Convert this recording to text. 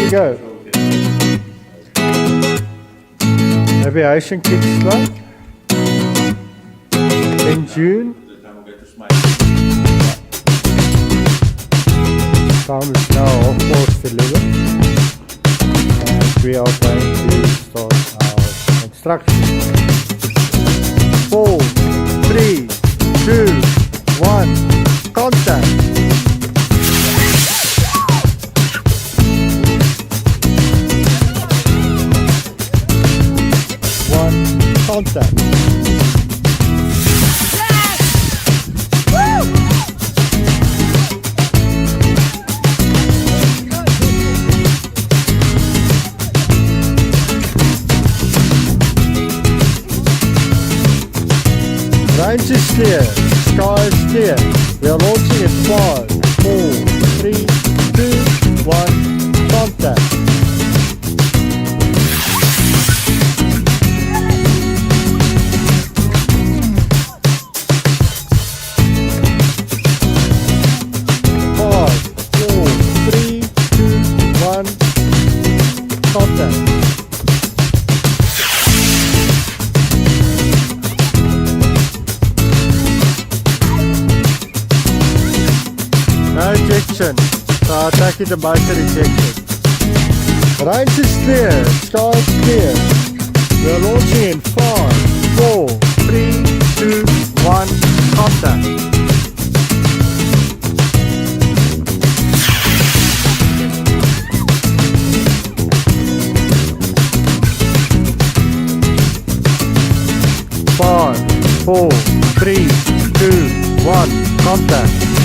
you go. Aviation Kids Club in June. Time is now 11:30 and we are going to start our instruction. 4, 3, 2, 1, contact. Contact. Range is clear, sky is clear. We are launching in 5, 4, 3, 2, 1, contact. No ejection, so attacking the motor ejection. Range is clear, sky is clear. We are launching in 5, 4, 3, 2, 1, contact. Five, 4, 3, 2, 1, contact.